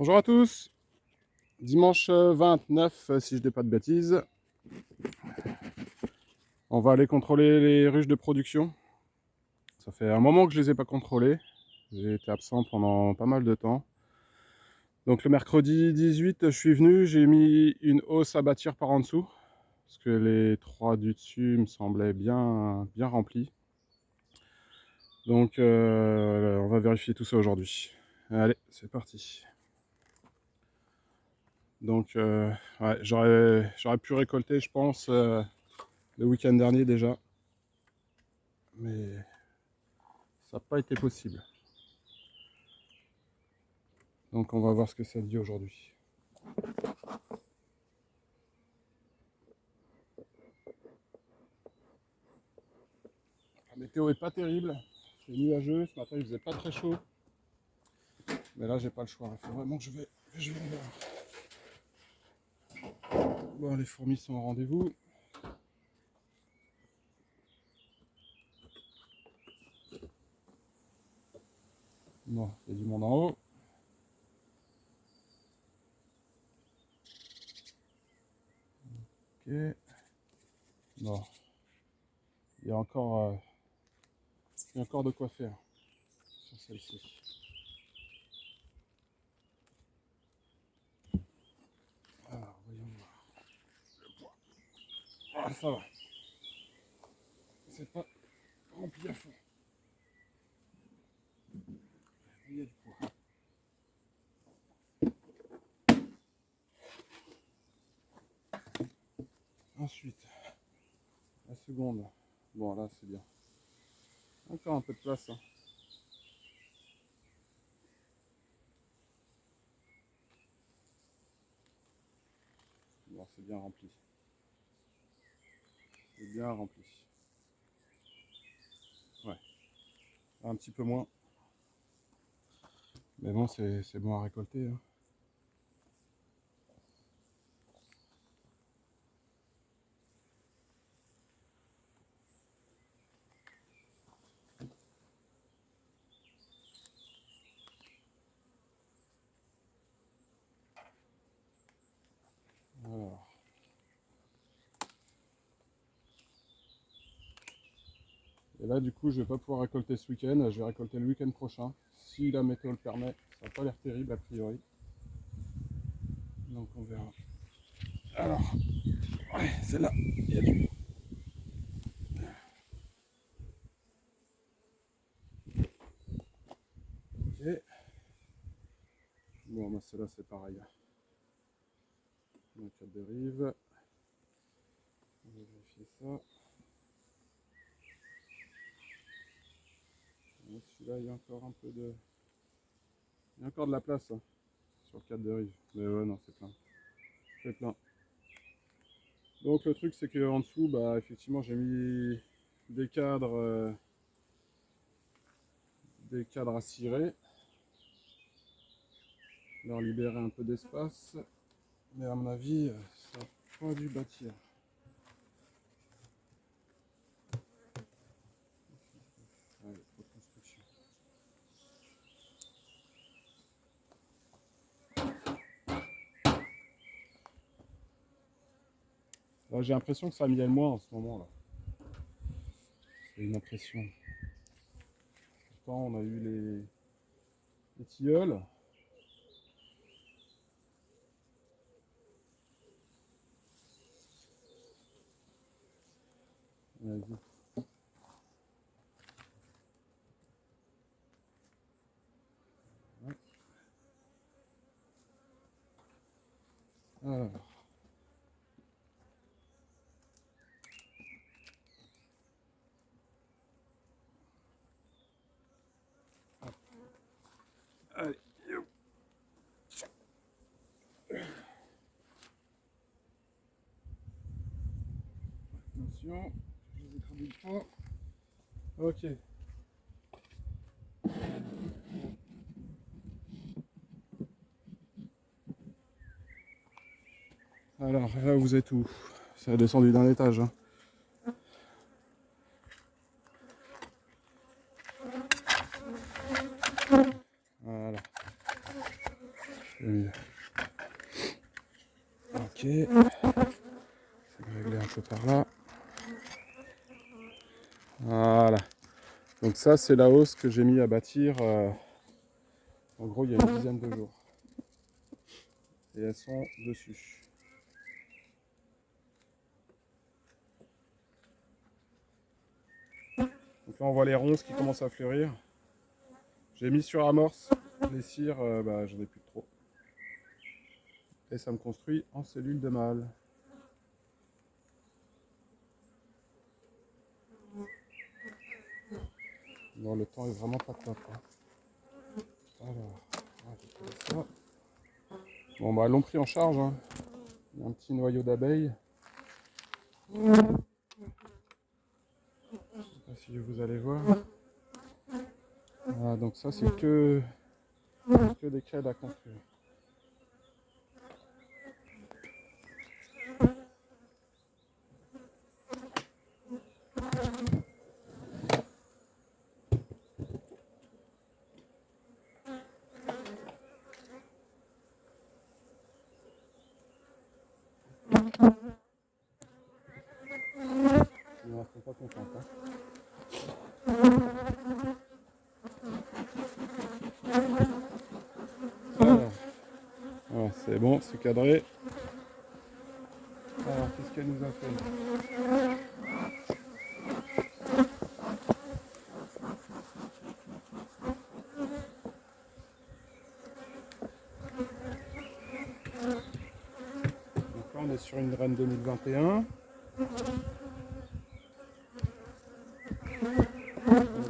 Bonjour à tous, dimanche 29 si je dis pas de bêtises. On va aller contrôler les ruches de production. Ça fait un moment que je les ai pas contrôlées. J'ai été absent pendant pas mal de temps. Donc le mercredi 18 je suis venu, j'ai mis une hausse à bâtir par en dessous. Parce que les trois du dessus me semblaient bien remplis. Donc on va vérifier tout ça aujourd'hui. Allez, c'est parti. Donc ouais, j'aurais pu récolter je pense le week-end dernier déjà. Mais ça n'a pas été possible. Donc on va voir ce que ça dit aujourd'hui. La météo est pas terrible, c'est nuageux, ce matin il faisait pas très chaud. Mais là j'ai pas le choix, il faut vraiment que je vais me voir. Bon, les fourmis sont au rendez-vous. Bon, il y a du monde en haut. Ok. Bon. Il y a encore de quoi faire sur celle-ci. Alors, voyons voir. Le poids. Ah, ça va. C'est pas rempli à fond. Il y a du poids. Ensuite, la seconde. Bon, là c'est bien. Encore un peu de place. Hein. Bon, c'est bien rempli. C'est bien rempli. Ouais. Un petit peu moins. Mais bon, c'est bon à récolter. Hein. Alors. Et là, du coup, je vais pas pouvoir récolter ce week-end. Je vais récolter le week-end prochain. Si la météo le permet. Ça n'a pas l'air terrible, a priori. Donc, on verra. Alors, ouais, celle-là, il y a du... Ok. Bon, bah, celle-là, c'est pareil. Donc, elle dérive. On va vérifier ça. Celui-là, il y a encore un peu de... Il y a encore de la place hein, sur le cadre de rive. Mais ouais, non, c'est plein. C'est plein. Donc le truc, c'est qu'en dessous, bah, effectivement, j'ai mis des cadres à cirer. Leur libérer un peu d'espace. Mais à mon avis, ça n'a pas dû bâtir. Ouais, trop de construction. Là, j'ai l'impression que ça mielle moins en ce moment là. C'est une impression. Pourtant, on a eu les tilleuls. Vas-y. Ouais. Alors. Allez. Attention, je vous écrabouille pas. Ok. Alors là, vous êtes où? Ça a descendu d'un étage. Hein. Voilà. C'est mieux. Ok. Je vais régler un peu par là. Voilà. Donc ça, c'est la hausse que j'ai mis à bâtir. En gros, il y a une dizaine de jours. Et elles sont dessus. Donc là, on voit les ronces qui commencent à fleurir. J'ai mis sur amorce. Les cires, j'en ai plus trop. Et ça me construit en cellule de mâle. Bon, le temps est vraiment pas top. Hein. Alors, ça. Bon, bah, elles l'ont pris en charge. Hein. Il y a un petit noyau d'abeilles. Je sais pas si vous allez voir. Voilà, donc ça, c'est que des crêdes à construire. Ils ne sont pas contents. Hein. Voilà, c'est bon, c'est cadré. Alors, qu'est-ce qu'elle nous a fait? Donc là, on est sur une graine 2021. On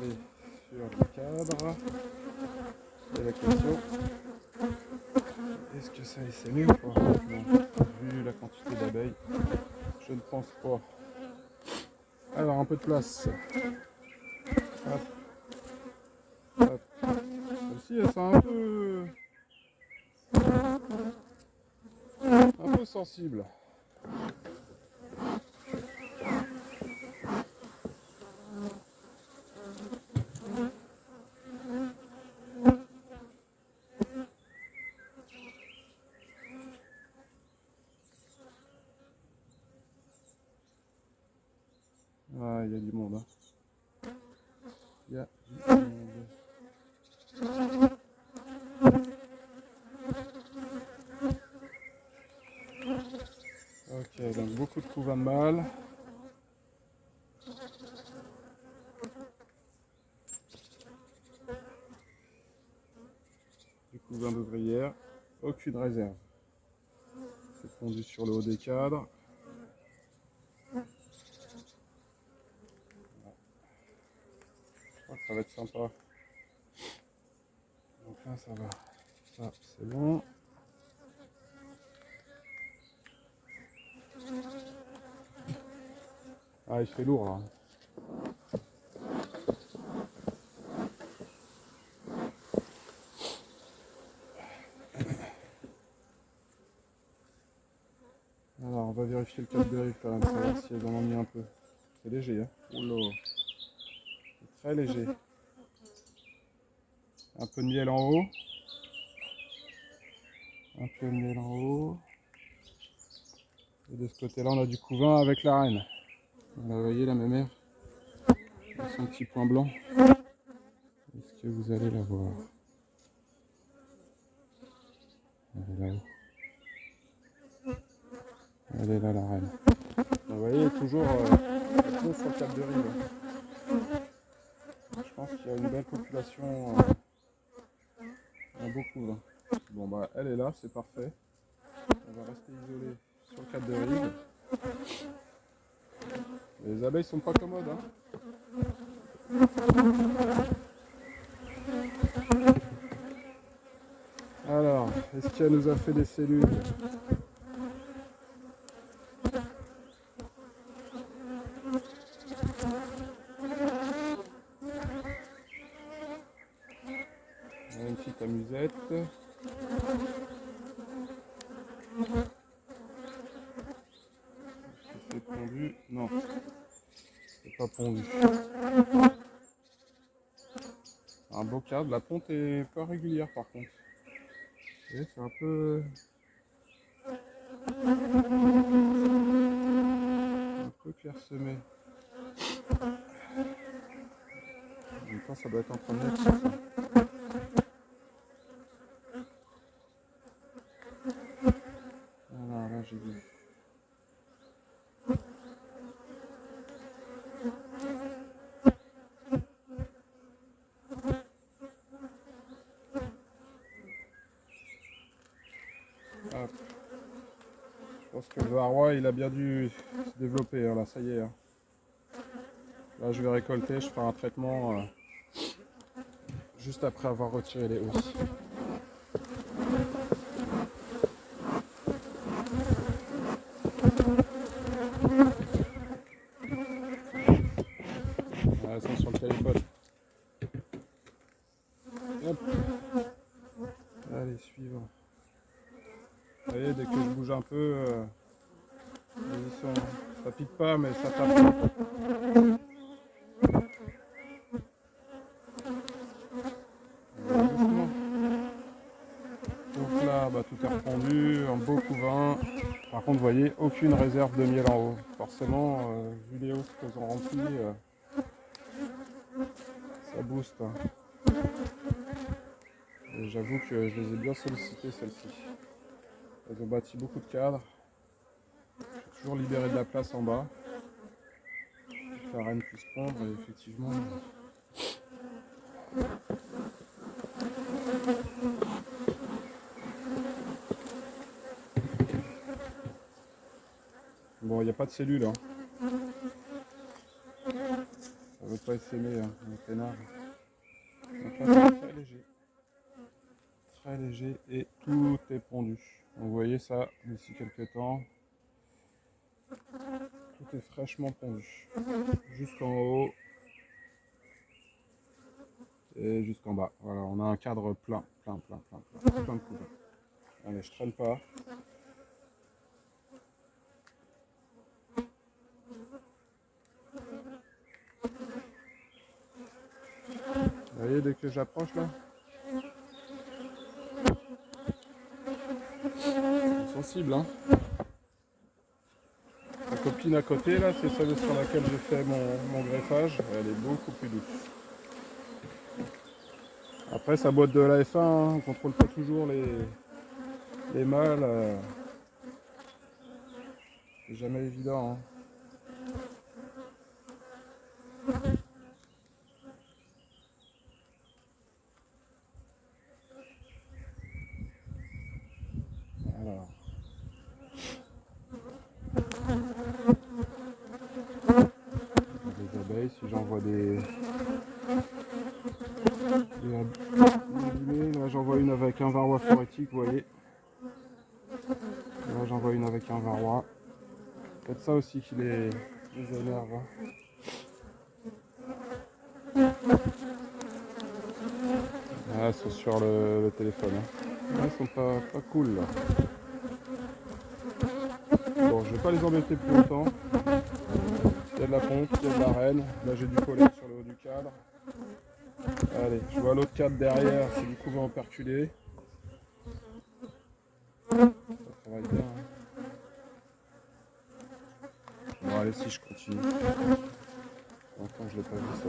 est sur le cadre. Et la question, est-ce que ça c'est mieux ou pas? Non, vu la quantité d'abeilles, je ne pense pas. Alors, un peu de place. Hop. Hop. Celle-ci, elle sent un peu sensible. Ah, il y a du monde. Hein. Il y a du monde. Ok, donc beaucoup de couvains de mâles. Du couvain d'ouvrière. Aucune réserve. C'est fondu sur le haut des cadres. Je crois que ça va être sympa. Donc là, ça va. Ça, c'est bon. Ah, il fait lourd là. Alors, on va vérifier le cap de rive quand même, savoir si elles en ont mis un peu. C'est léger, hein. Oula. C'est très léger. Un peu de miel en haut. Un peu de miel en haut. Et de ce côté-là, on a du couvain avec la reine. Voilà, vous voyez la mémère avec son petit point blanc. Est-ce que vous allez la voir? Elle est là-haut. Elle est là, la reine. Vous voyez, toujours sur le cap de rive. Je pense qu'il y a une belle population. Il y en a beaucoup là. Bon, bah, elle est là, c'est parfait. On va rester isolé sur le cap de rive. Les abeilles sont pas commodes, hein. Alors, est-ce qu'elle nous a fait des cellules? On a une petite amusette. C'est pondu? Non, c'est pas pondu. Un beau cadre, la ponte est pas régulière par contre. Et c'est un peu clairsemé. En même temps, ça doit être en train de naître, ça. Voilà, là j'ai vu. Hop. Je pense que le varroa il a bien dû se développer, hein, là ça y est. Hein. Là je vais récolter, je ferai un traitement juste après avoir retiré les hausses. Ouais, elles sont sur le téléphone. Hop. Allez, suivant. Vous voyez, dès que je bouge un peu, ça pique pas, mais ça tape. Donc là, bah, tout est repondu, un beau couvain. Par contre, vous voyez, aucune réserve de miel en haut. Forcément, vu les hausses qu'elles ont remplies, ça booste. Hein. Et j'avoue que je les ai bien sollicitées, celles-ci. Elles ont bâti beaucoup de cadres. J'ai toujours libéré de la place en bas. Pour que la reine puisse pondre, et effectivement... Bon, il n'y a pas de cellules. Hein. Ça ne veut pas essaimer, hein, le peinard. Donc là, c'est très léger. Très léger et tout est pondu. Donc vous voyez ça d'ici quelques temps. Tout est fraîchement pondu. Jusqu'en haut. Et jusqu'en bas. Voilà, on a un cadre plein de couvains. Allez, je traîne pas. Vous voyez, dès que j'approche là, ils sont sensibles, hein. La copine à côté là, c'est celle sur laquelle j'ai fait mon greffage. Elle est beaucoup plus douce. Après, sa boîte de la F1, hein, on contrôle pas toujours les mâles. C'est jamais évident. Hein. Alors. Les abeilles, si j'envoie des abîmés, là j'envoie une avec un varroa phorétique, vous voyez. Là j'envoie une avec un varroa. Peut-être ça aussi qui les énerve. Hein. Ah, elles sont sur le téléphone. Hein. Ah, elles sont pas cool là. Bon, je vais pas les embêter plus longtemps. Il y a de la pompe, il y a de la reine. Là j'ai du pollen sur le haut du cadre. Allez, je vois l'autre cadre derrière, c'est du couvain operculé. Ça travaille bien. Hein. Bon, allez, si je continue. Longtemps je l'ai pas vu ça.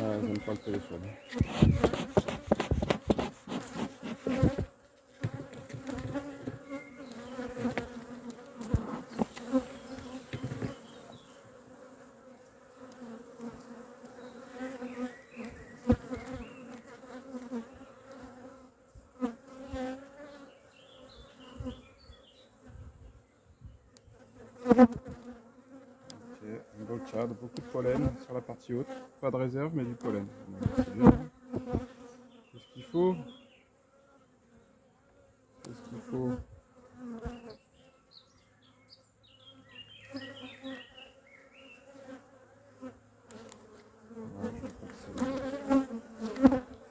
Ah, j'aime pas le téléphone. Un beau cadre, beaucoup de pollen sur la partie haute. Pas de réserve, mais du pollen. C'est bien. C'est ce qu'il faut. C'est ce qu'il faut.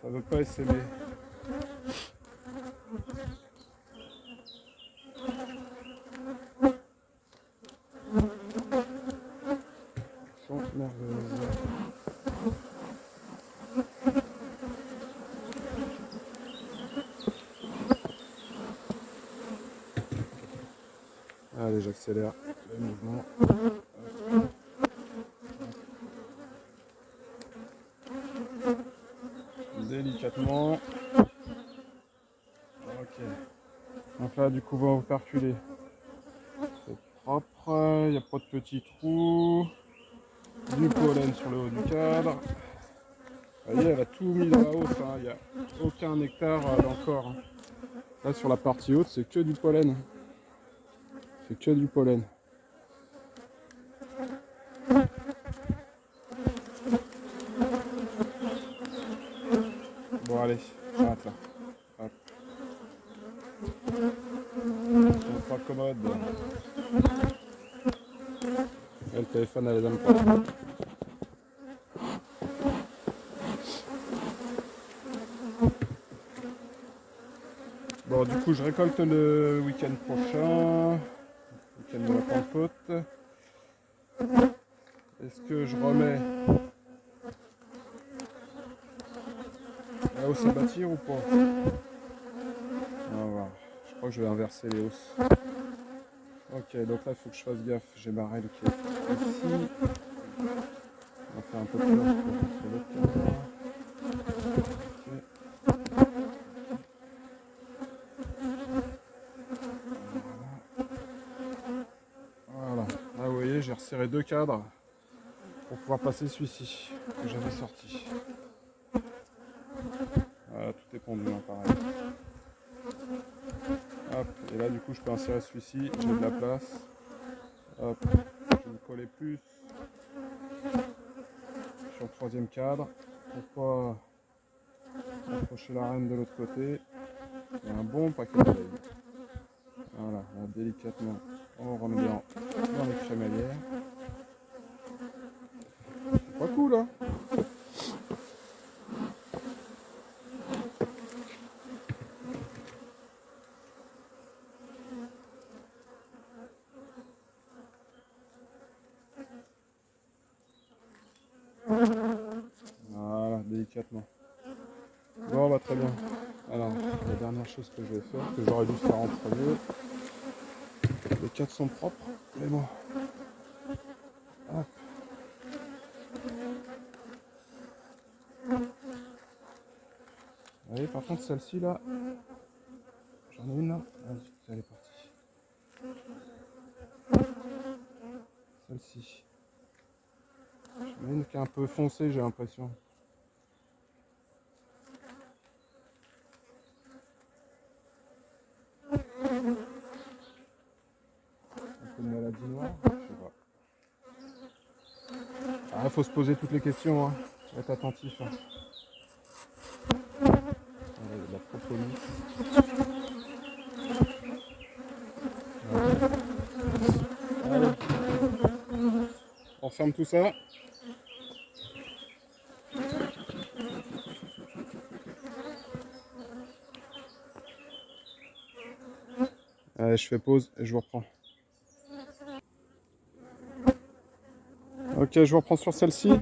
Ça veut pas essaimer. merveilleuse. Allez, j'accélère le mouvement. Délicatement. Ok. Donc là, du coup, on va perculer. C'est propre, il n'y a pas de petits trous. Du pollen sur le haut du cadre. Vous voyez, elle a tout mis dans la hausse, hein. Il n'y a aucun nectar encore. Là, sur la partie haute, c'est que du pollen. C'est que du pollen. Bon, allez, j'arrête là. Hop. On pas commode. Et le téléphone, elle les aime pas. Bon, du coup, je récolte le week-end prochain. Week-end de la Pentecôte. Est-ce que je remets la hausse à bâtir ou pas? On va voir. Je crois que je vais inverser les hausses. Ok, donc là, il faut que je fasse gaffe. J'ai ma règle qui est ici. On va faire un peu de place pour l'autre cadre. Voilà. Là, vous voyez, j'ai resserré 2 cadres pour pouvoir passer celui-ci que j'avais sorti. Voilà, tout est pendu, hein, pareil. Hop, et là, du coup, je peux insérer celui-ci. J'ai de la place. Hop, je vais me coller plus sur le 3e cadre pour pas accrocher la reine de l'autre côté. Il y a un bon paquet de feuilles. Voilà, là, délicatement, on remet dans les crémaillères. C'est pas cool, hein? Voilà, délicatement. Bon, bah très bien. Alors, la dernière chose que je vais faire, que j'aurais dû faire en premier, les 4 sont propres, mais bon. Hop. Vous voyez, par contre, celle-ci là, j'en ai une là. Ah, elle est partie. Celle-ci. J'en ai une qui est un peu foncée, j'ai l'impression. Un peu de maladie noire, je sais pas. Ah, il faut se poser toutes les questions, hein. Être attentif. Hein. Voilà, il y a de la propolis. Voilà. Allez. On ferme tout ça. Allez, je fais pause et je vous reprends. Ok, je vous reprends sur celle-ci.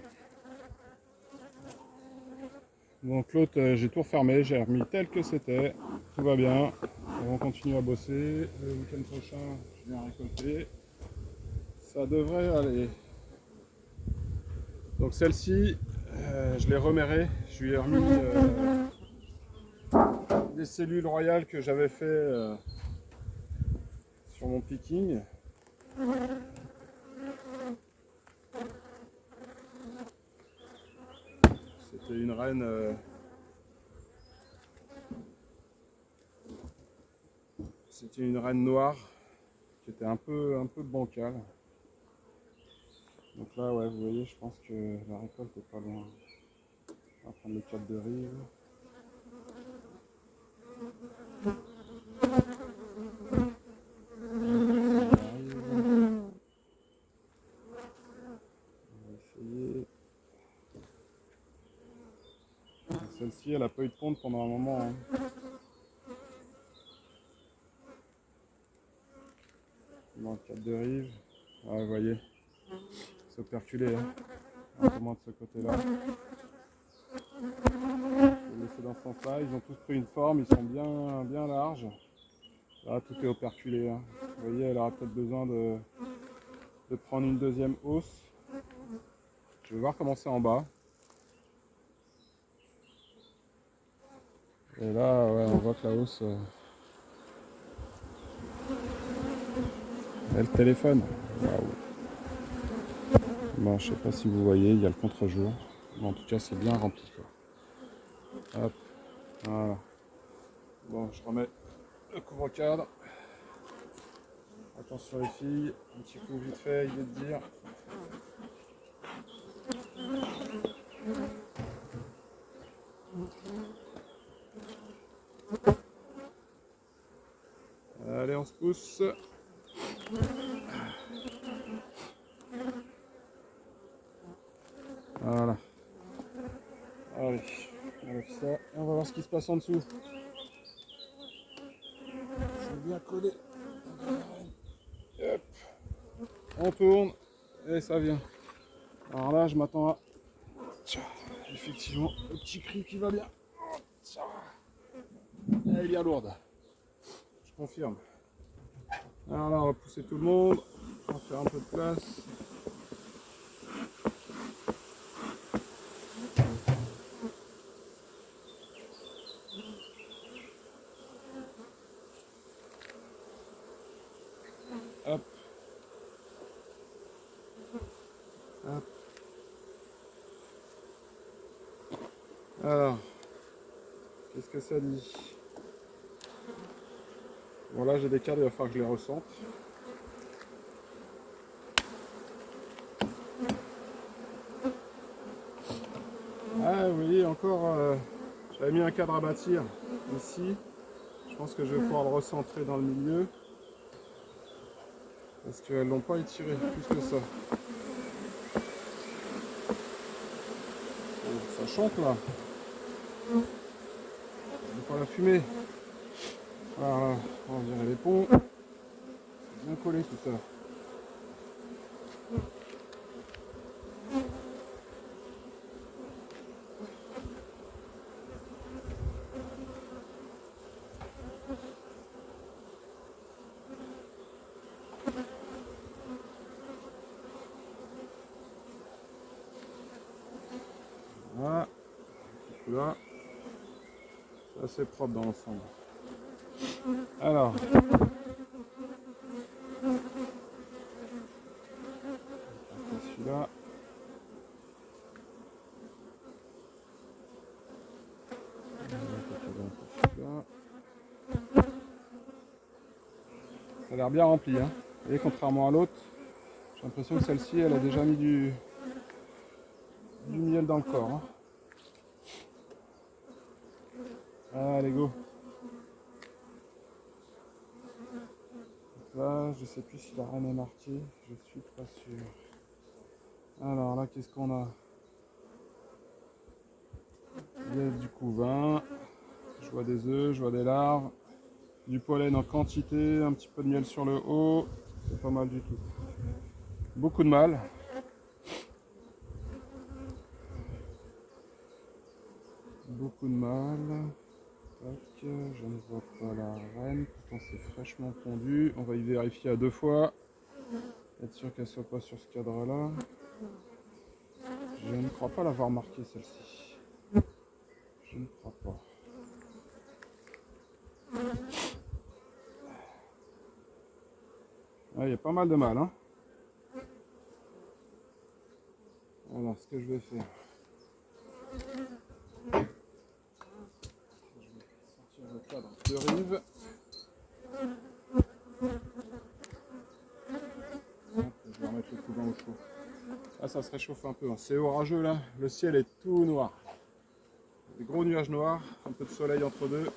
Donc l'autre, j'ai tout refermé, j'ai remis tel que c'était. Tout va bien. On continue à bosser. Le week-end prochain, je viens récolter. Ça devrait aller. Donc celle-ci, je l'ai remérée. Je lui ai remis des cellules royales que j'avais fait sur mon picking. C'était une reine. C'était une reine noire qui était un peu bancale. Donc là, ouais, vous voyez, je pense que la récolte est pas loin. On va prendre le cadre de rive. Celle-ci, elle n'a pas eu de ponte pendant un moment. Hein. Dans le cadre de rive. Ouais, vous voyez, c'est operculé. Hein. Un peu moins de ce côté-là. Je vais le laisser dans ce sens-là. Ils ont tous pris une forme, ils sont bien larges. Là, tout est operculé. Hein. Vous voyez, elle aura peut-être besoin de prendre une deuxième hausse. Je vais voir comment c'est en bas. Et là, ouais, on voit que la hausse... elle téléphone. Waouh. Bon, je sais pas si vous voyez, il y a le contre-jour. Bon, en tout cas, c'est bien rempli. Quoi. Hop, voilà. Bon, je remets le couvre-cadre. Attention les filles, un petit coup vite fait, il est de dire. Allez, on se pousse. Voilà. Allez, on lève ça et on va voir ce qui se passe en dessous. C'est bien collé. Hop. On tourne et ça vient. Alors là, je m'attends à... Effectivement, le petit cri qui va bien. Elle est bien lourde. Je confirme. Alors là, on va pousser tout le monde. On va faire un peu de place. Hop. Hop. Alors, qu'est-ce que ça dit? Bon là j'ai des cadres, il va falloir que je les ressente. Ah oui, encore, j'avais mis un cadre à bâtir ici. Je pense que je vais pouvoir le recentrer dans le milieu. Parce qu'elles l'ont pas étiré plus que ça. Oh, ça chante là. C'est pas la fumée. Voilà, on va virer les ponts. C'est bien collé tout ça. Voilà, là, c'est assez propre dans l'ensemble. Alors, celui-là. Ça a l'air bien rempli, hein. Et contrairement à l'autre, j'ai l'impression que celle-ci, elle a déjà mis du miel dans le corps. Hein. Allez, go. Là, je sais plus si la reine est marquée, je suis pas sûr. Alors là, qu'est-ce qu'on a? Il y a du couvain, je vois des œufs, je vois des larves, du pollen en quantité, un petit peu de miel sur le haut, c'est pas mal du tout. Beaucoup de mâles. Beaucoup de mâles. Tac, je ne vois pas la reine, pourtant c'est fraîchement pondu. On va y vérifier à deux fois. Être sûr qu'elle soit pas sur ce cadre-là. Je ne crois pas l'avoir marqué celle-ci. Je ne crois pas. Il y a pas mal de mâles. Hein. Alors, ce que je vais faire. Je vais sortir le cadre de rive. Je vais remettre le couvain au chaud. Ah, ça se réchauffe un peu. Hein. C'est orageux là. Le ciel est tout noir. Des gros nuages noirs. Un peu de soleil entre deux.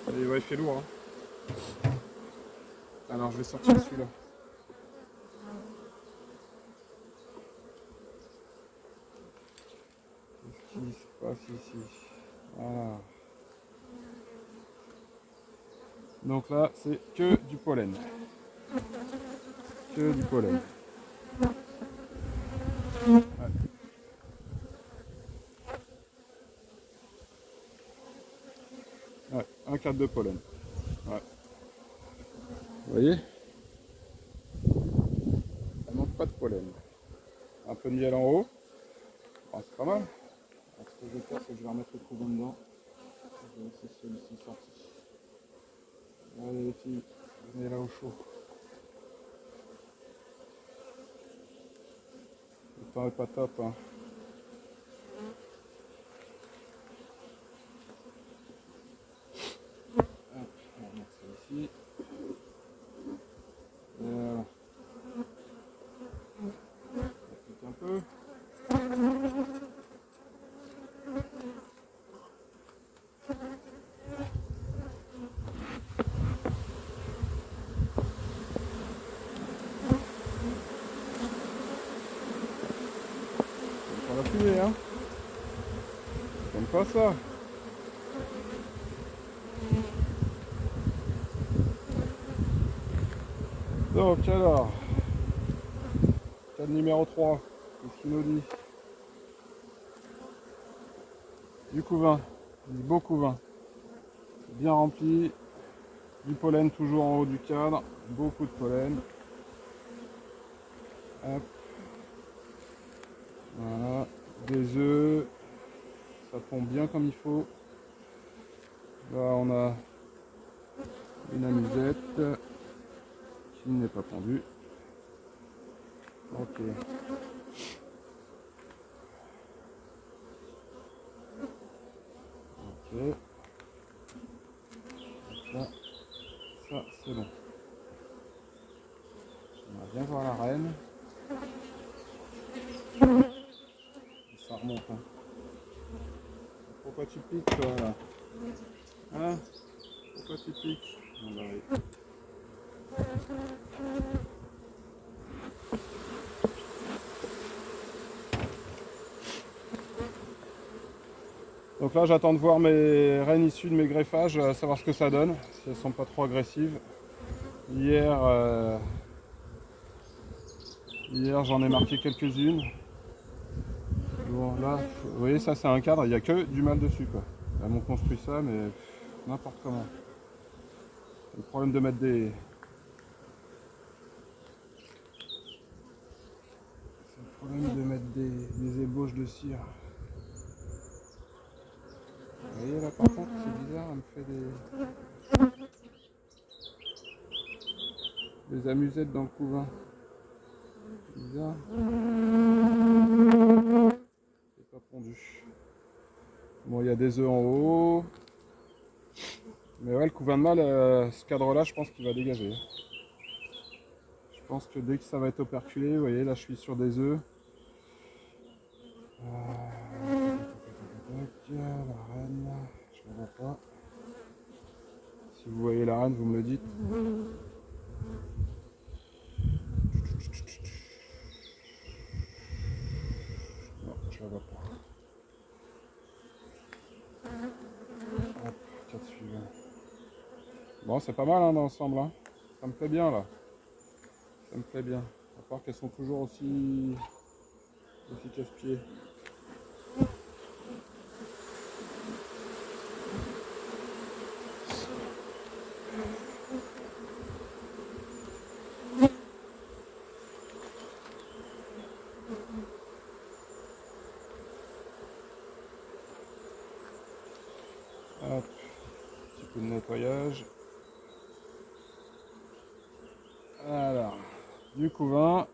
Et ouais, il fait lourd. Hein. Alors, je vais sortir celui-là. Qu'est-ce qui se passe ici? Voilà. Donc là, c'est que du pollen. Que du pollen. Ouais. 4 de pollen. Ouais. Vous voyez? Elle manque pas de pollen. Un peu de miel en haut. Bon, c'est pas mal. Alors, ce que je vais faire, c'est que je vais remettre le couvain dedans. Je vais laisser celui-ci sorti. Allez les filles, venez là au chaud. Le temps est pas top, hein. Hop, on va remettre ça ici. Voilà. Un peu. On va la fumée, hein. J'aime pas ça. Donc alors, cadre numéro 3, qu'est-ce qu'il nous dit? Du couvain, du beau couvain, bien rempli, du pollen toujours en haut du cadre, beaucoup de pollen. Hop. Voilà, des œufs, ça pond bien comme il faut. Là on a une amusette qui n'est pas pondue. Ok. Ok. Ça c'est bon. On va bien voir la reine. Ça remonte. Hein. Pourquoi tu piques toi là? Hein? Pourquoi tu piques? On va arriver. Donc là j'attends de voir mes reines issues de mes greffages, savoir ce que ça donne, si elles sont pas trop agressives. Hier j'en ai marqué quelques-unes. Bon là, vous voyez ça c'est un cadre, il n'y a que du mâle dessus quoi. Elles m'ont construit ça mais n'importe comment. Le problème de mettre des... C'est le problème de mettre des ébauches de cire. Vous voyez là par contre c'est bizarre, elle me fait des amusettes dans le couvain. Bizarre. C'est pas pondu. Bon il y a des œufs en haut. Mais ouais le couvain de mâle, ce cadre là je pense qu'il va dégager. Je pense que dès que ça va être operculé, vous voyez là je suis sur des œufs. La reine, je ne la vois pas. Si vous voyez la reine, vous me le dites. Non, je la vois pas. Hop, 4 suivants. Bon, c'est pas mal hein, dans l'ensemble. Hein. Ça me plaît bien là. Ça me plaît bien. À part qu'elles sont toujours aussi casse-pieds. Hop, petit peu de nettoyage. Alors, du couvain.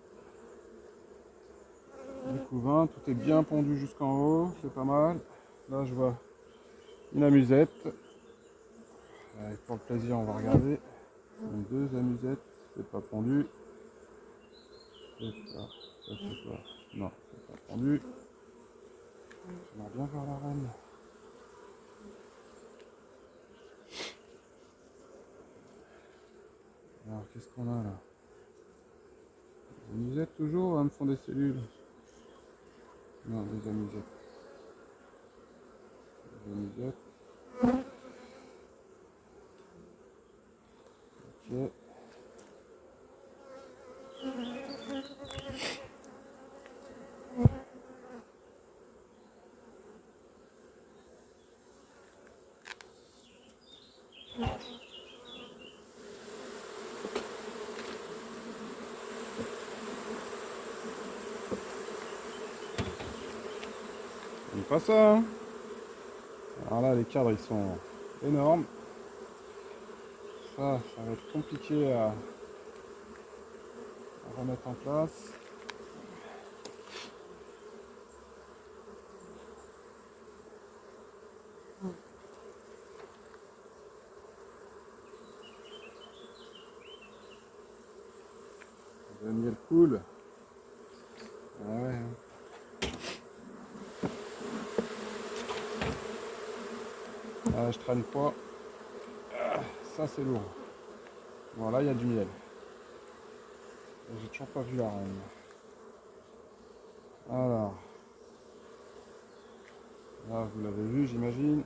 Tout est bien pondu jusqu'en haut, c'est pas mal. Là, je vois une amusette. Allez, pour le plaisir, on va regarder. Deux amusettes, c'est pas pondu. C'est ça, ça c'est quoi? Non, c'est pas pondu. J'aimerais bien voir la reine. Alors, qu'est-ce qu'on a là? Des amusettes toujours, elles me font des cellules. Non, des amusettes. Des amusettes. Ok. pas ça, hein. Alors là, les cadres, ils sont énormes. Ça va être compliqué à remettre en place. Daniel cool. Ah ouais, hein. Ah, je traîne pas. Ah, ça c'est lourd. Bon là il y a du miel. J'ai toujours pas vu la reine. Alors, là vous l'avez vu j'imagine.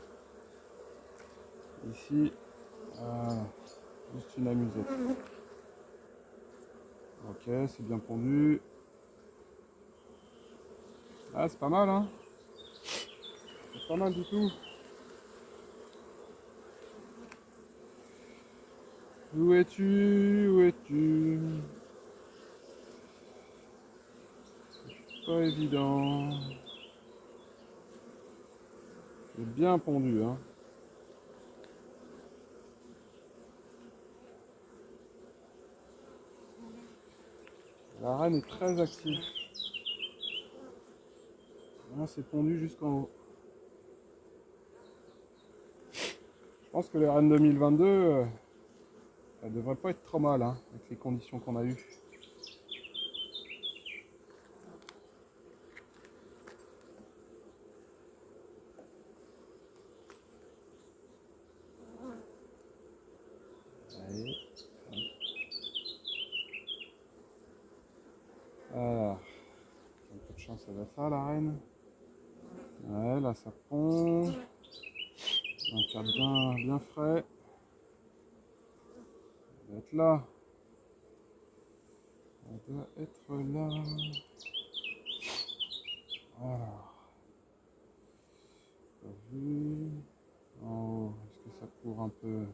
Ici, juste une amusette. Ok, c'est bien pondu. Ah c'est pas mal hein. C'est pas mal du tout. Où es-tu? Où es-tu? Pas évident. C'est bien pondu hein. La reine est très active. Là c'est pondu jusqu'en haut. Je pense que les rennes 2022, elles devraient pas être trop mal hein, avec les conditions qu'on a eues. Allez. Alors, un peu de chance, ça va ça la reine. Ouais, là ça pond. Un cadre bien frais. Elle doit être là. Elle doit être là. Alors, pas vu. En haut, est-ce que ça court un peu?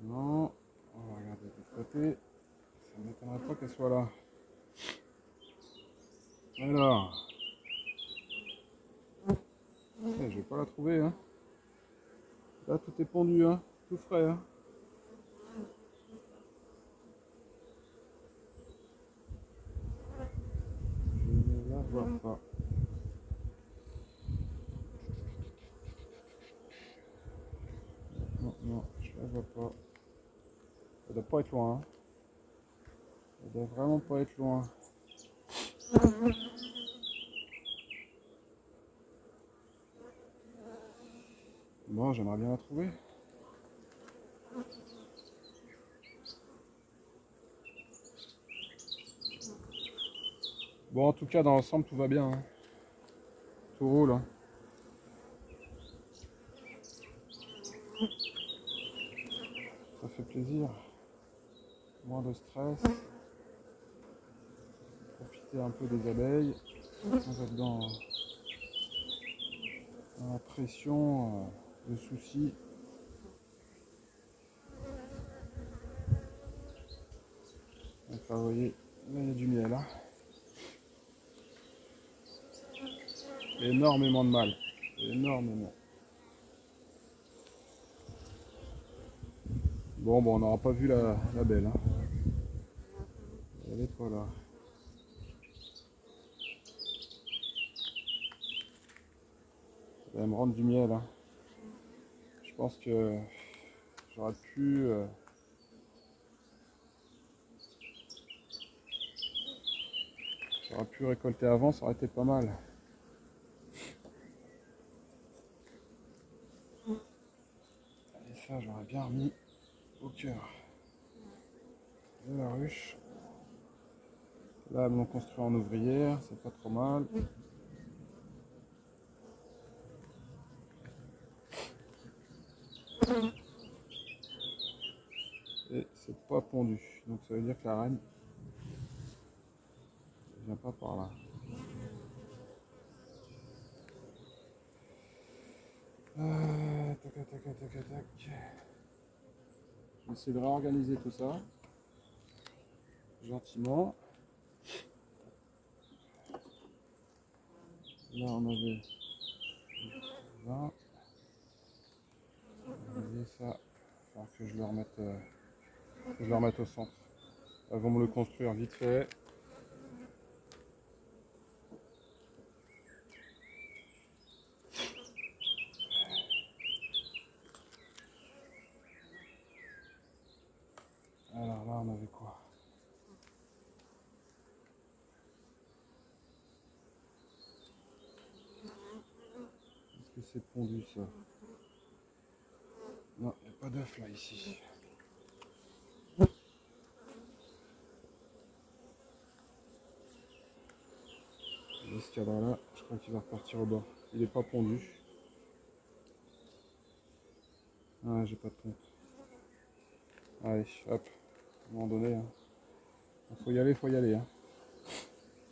Non. On va regarder de l'autre côté. Ça ne m'étonnerait pas qu'elle soit là. Alors, je vais pas la trouver. Hein. Là, tout est pondu, hein. Tout frais. Hein. Je ne la vois pas. Non, non, je la vois pas. Elle doit pas être loin. Hein. Elle doit vraiment pas être loin. Bon, j'aimerais bien la trouver. Bon, en tout cas, dans l'ensemble, tout va bien. Hein. Tout roule. Hein. Ça fait plaisir. Moins de stress. Profiter un peu des abeilles. Sans être dans la pression, le souci. Donc là, vous voyez, là, il y a du miel. Hein. Énormément de mal. Énormément. Bon, on n'aura pas vu la belle. Hein. Elle est pas là. Elle va me rendre du miel. Hein. Je pense que j'aurais pu récolter avant, ça aurait été pas mal. Et ça, j'aurais bien remis au cœur de la ruche. Là, elles l'ont construit en ouvrière, c'est pas trop mal. Et c'est pas pondu. Donc ça veut dire que la reine ne vient pas par là. Tac, tac, tac, tac, tac. Je vais essayer de réorganiser tout ça. Gentiment. Là on avait 20. Et ça, il va falloir que je le remette au centre. Elles vont me le construire vite fait. Alors là on avait quoi? Est-ce que c'est pondu ça? Non, il n'y a pas d'œuf là ici. Ce cadre là, je crois qu'il va repartir au bord. Il n'est pas pondu. Ah, j'ai pas de pompe. Allez, hop, à un moment donné, hein. Faut y aller, faut y aller. Hein.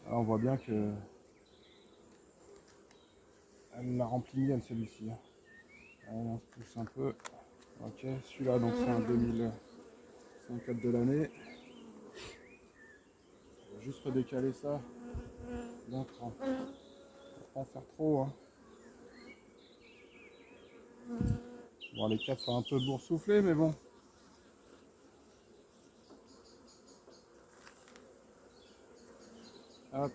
Là, on voit bien que elle l'a rempli elle celui-ci. Hein. Allez, on se pousse un peu. Ok, celui-là, donc c'est un 2054 de l'année. On va juste redécaler ça d'un cran. On va pas en faire trop. Hein. Bon, les 4 sont un peu boursouflés, mais bon. Hop,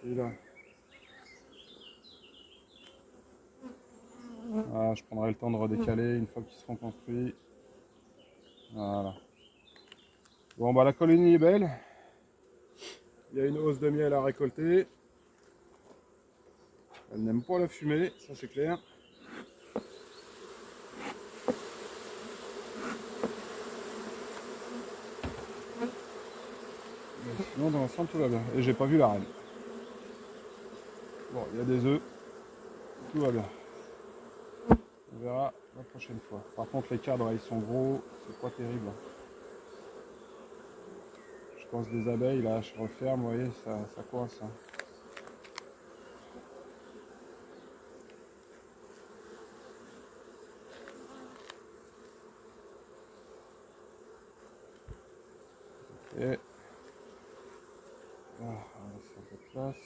celui-là. Voilà, je prendrai le temps de redécaler une fois qu'ils seront construits. Voilà. Bon, bah la colonie est belle. Il y a une hausse de miel à récolter. Elle n'aime pas la fumée, ça c'est clair. Mais sinon, dans l'ensemble, tout va bien. Et j'ai pas vu la reine. Bon, il y a des œufs. Tout va bien. On verra la prochaine fois. Par contre, les cadres, ils sont gros. C'est pas terrible. Je pense des abeilles, là, je referme, vous voyez, ça coince. Hein. Et on va laisser un peu de place.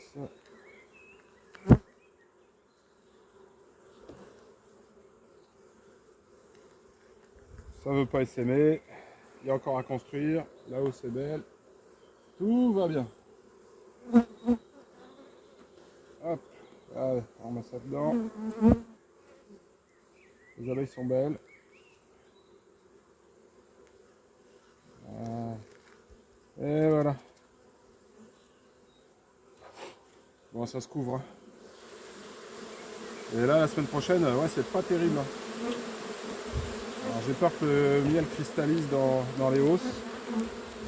Ça veut pas essaimer. Il y a encore à construire. Là-haut, c'est belle. Tout va bien. Hop. Allez, on met ça dedans. Les abeilles sont belles. Et voilà. Bon, ça se couvre. Hein. Et là, la semaine prochaine, ouais, c'est pas terrible. Hein. Alors, j'ai peur que le miel cristallise dans les hausses.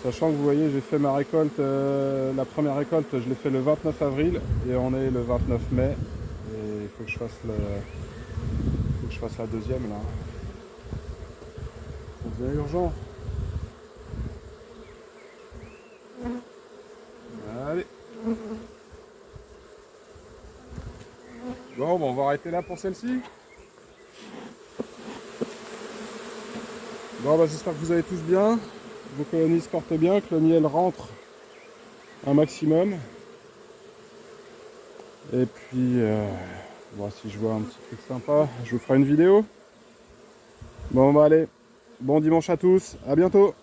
Sachant que vous voyez, j'ai fait ma récolte, la première récolte, je l'ai fait le 29 avril et on est le 29 mai. Et il faut que je fasse la deuxième là. Ça devient urgent. Allez. Bon, on va arrêter là pour celle-ci. Bon, bah, j'espère que vous allez tous bien. Vos colonies se portent bien, que le miel rentre un maximum. Et puis, bon, si je vois un petit truc sympa, je vous ferai une vidéo. Bon, bah allez, bon dimanche à tous, à bientôt.